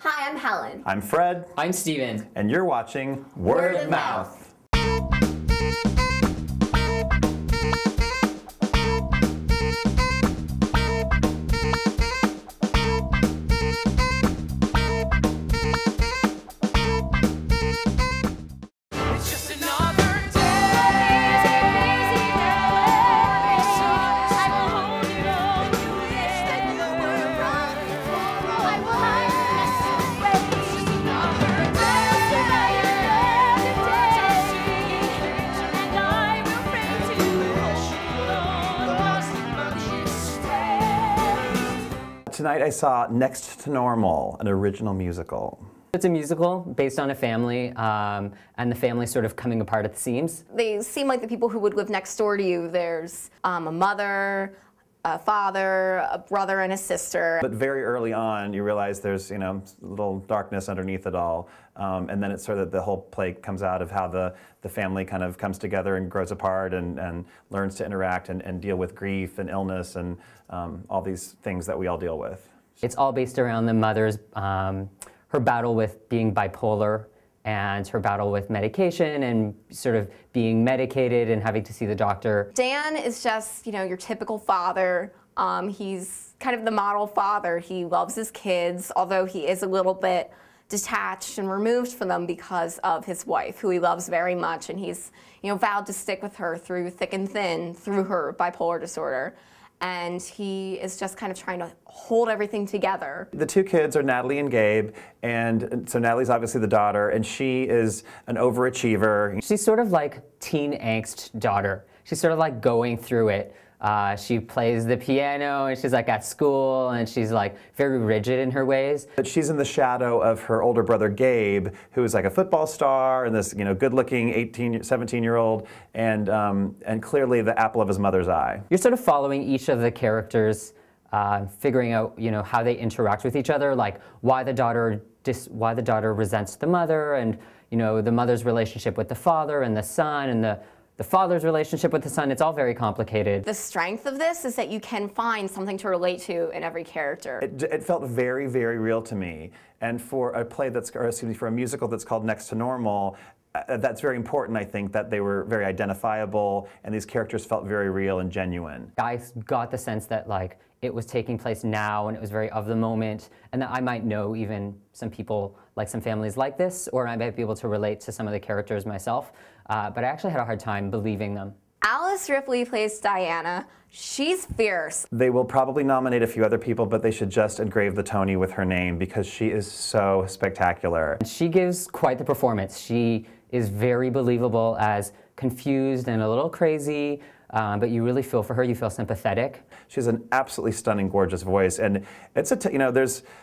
Hi, I'm Helen. I'm Fred. I'm Steven. And you're watching Word of Mouth. Tonight I saw Next to Normal, an original musical. It's a musical based on a family, and the family sort of coming apart at the seams. They seem like the people who would live next door to you. There's a mother, a father, a brother, and a sister. But very early on, you realize there's, a little darkness underneath it all. And then it's sort of the whole play comes out of how the family kind of comes together and grows apart and learns to interact and deal with grief and illness and all these things that we all deal with. It's all based around the mother's, her battle with being bipolar and her battle with medication and sort of being medicated and having to see the doctor. Dan is just, your typical father. He's kind of the model father. He loves his kids, although he is a little bit detached and removed from them because of his wife, who he loves very much, and he's, vowed to stick with her through thick and thin, through her bipolar disorder. And he is just kind of trying to hold everything together. The two kids are Natalie and Gabe, and so Natalie's obviously the daughter, and she is an overachiever. She's sort of like teen angst daughter. She's sort of like going through it. She plays the piano, and she's like at school, and she's like very rigid in her ways. But she's in the shadow of her older brother Gabe, who is like a football star and this good-looking 17-year-old, and clearly the apple of his mother's eye. You're sort of following each of the characters, figuring out how they interact with each other, like why the daughter resents the mother, and the mother's relationship with the father and the son, and the father's relationship with the son. It's all very complicated. The strength of this is that you can find something to relate to in every character. It felt very, very real to me. And for a play for a musical that's called Next to Normal, that's very important, I think, that they were very identifiable and these characters felt very real and genuine. I got the sense that it was taking place now and it was very of the moment, and that I might know even some people, like some families like this, or I might be able to relate to some of the characters myself, but I actually had a hard time believing them. Alice Ripley plays Diana. She's fierce. They will probably nominate a few other people, but they should just engrave the Tony with her name because she is so spectacular. She gives quite the performance. She is very believable as confused and a little crazy, but you really feel for her. You feel sympathetic. She has an absolutely stunning, gorgeous voice, and it's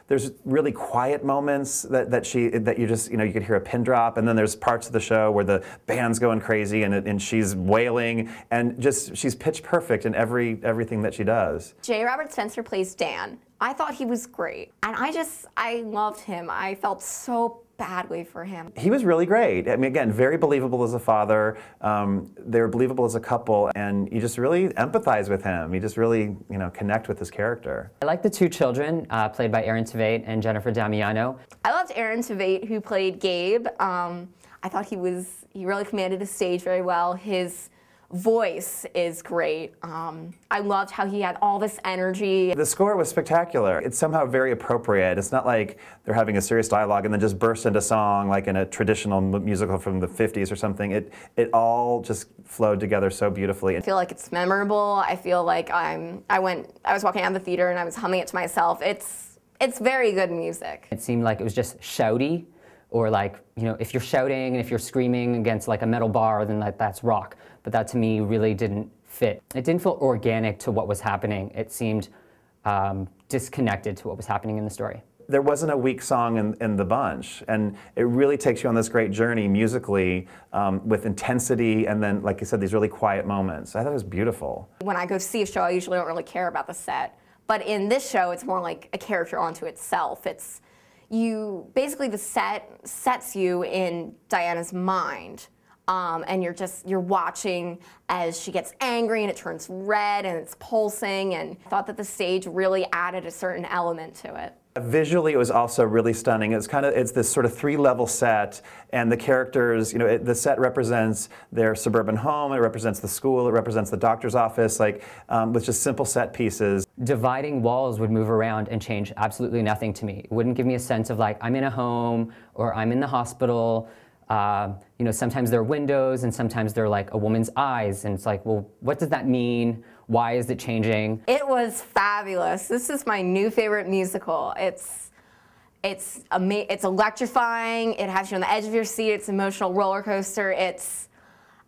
there's really quiet moments that you just you could hear a pin drop, and then there's parts of the show where the band's going crazy and she's wailing, and she's pitch perfect in everything that she does. J. Robert Spencer plays Dan. I thought he was great, and I loved him. I felt so badly for him. He was really great. I mean, again, very believable as a father. They were believable as a couple, and you just really empathize with him. You just really, connect with his character. I like the two children, played by Aaron Tveit and Jennifer Damiano. I loved Aaron Tveit, who played Gabe. I thought he really commanded the stage very well. His voice is great. I loved how he had all this energy. The score was spectacular. It's somehow very appropriate. It's not like they're having a serious dialogue and then just burst into song like in a traditional musical from the 50s or something. It all just flowed together so beautifully. I feel like it's memorable. I feel like I was walking out of the theater and I was humming it to myself. It's very good music. It seemed like it was just shouty, or if you're shouting and if you're screaming against like a metal bar, then that's rock. But that to me really didn't fit. It didn't feel organic to what was happening. It seemed disconnected to what was happening in the story. There wasn't a weak song in the bunch, and it really takes you on this great journey musically with intensity, and then, like you said, these really quiet moments. I thought it was beautiful. When I go see a show, I usually don't really care about the set, but in this show, it's more like a character onto itself. Basically the set sets you in Diana's mind. And you're watching as she gets angry and it turns red and it's pulsing, and I thought that the stage really added a certain element to it. Visually, it was also really stunning. It's this sort of 3-level set, and the characters, the set represents their suburban home, it represents the school, it represents the doctor's office, with just simple set pieces. Dividing walls would move around and change absolutely nothing to me. It wouldn't give me a sense of like, I'm in a home or I'm in the hospital. Sometimes they're windows and sometimes they're like a woman's eyes, and it's like, well, what does that mean? Why is it changing? It was fabulous. This is my new favorite musical. It's electrifying. It has you on the edge of your seat. It's an emotional roller coaster.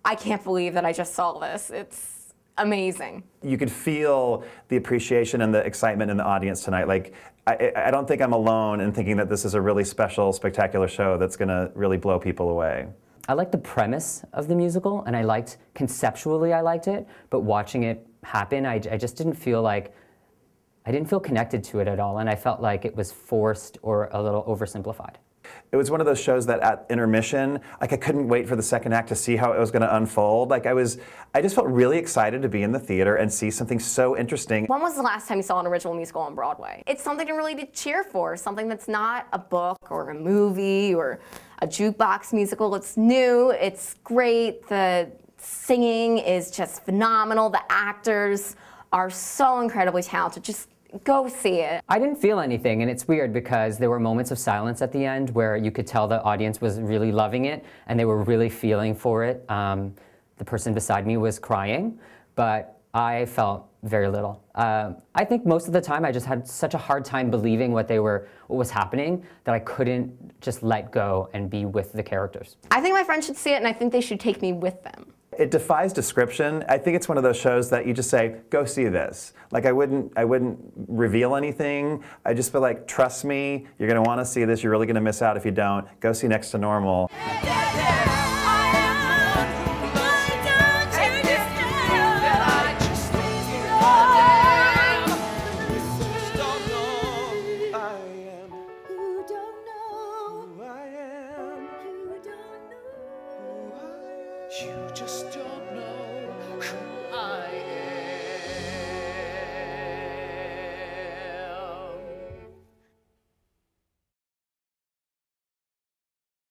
I can't believe that I just saw this. It's amazing. You could feel the appreciation and the excitement in the audience tonight. Like, I don't think I'm alone in thinking that this is a really special, spectacular show that's going to really blow people away. I liked the premise of the musical, and conceptually I liked it, but watching it happen, I just didn't feel connected to it at all, and I felt like it was forced or a little oversimplified. It was one of those shows that at intermission, I couldn't wait for the second act to see how it was going to unfold. I just felt really excited to be in the theater and see something so interesting. When was the last time you saw an original musical on Broadway? It's something to really cheer for, something that's not a book or a movie or a jukebox musical. It's new, it's great, the singing is just phenomenal, the actors are so incredibly talented. Just go see it. I didn't feel anything, and it's weird because there were moments of silence at the end where you could tell the audience was really loving it and they were really feeling for it. The person beside me was crying, but I felt very little. I think most of the time I just had such a hard time believing what was happening that I couldn't just let go and be with the characters. I think my friends should see it, and I think they should take me with them. It defies description. I think it's one of those shows that you just say, go see this. Like, I wouldn't reveal anything. I just feel like, trust me, you're gonna wanna see this, you're really gonna miss out if you don't. Go see Next to Normal. You just don't know who I am.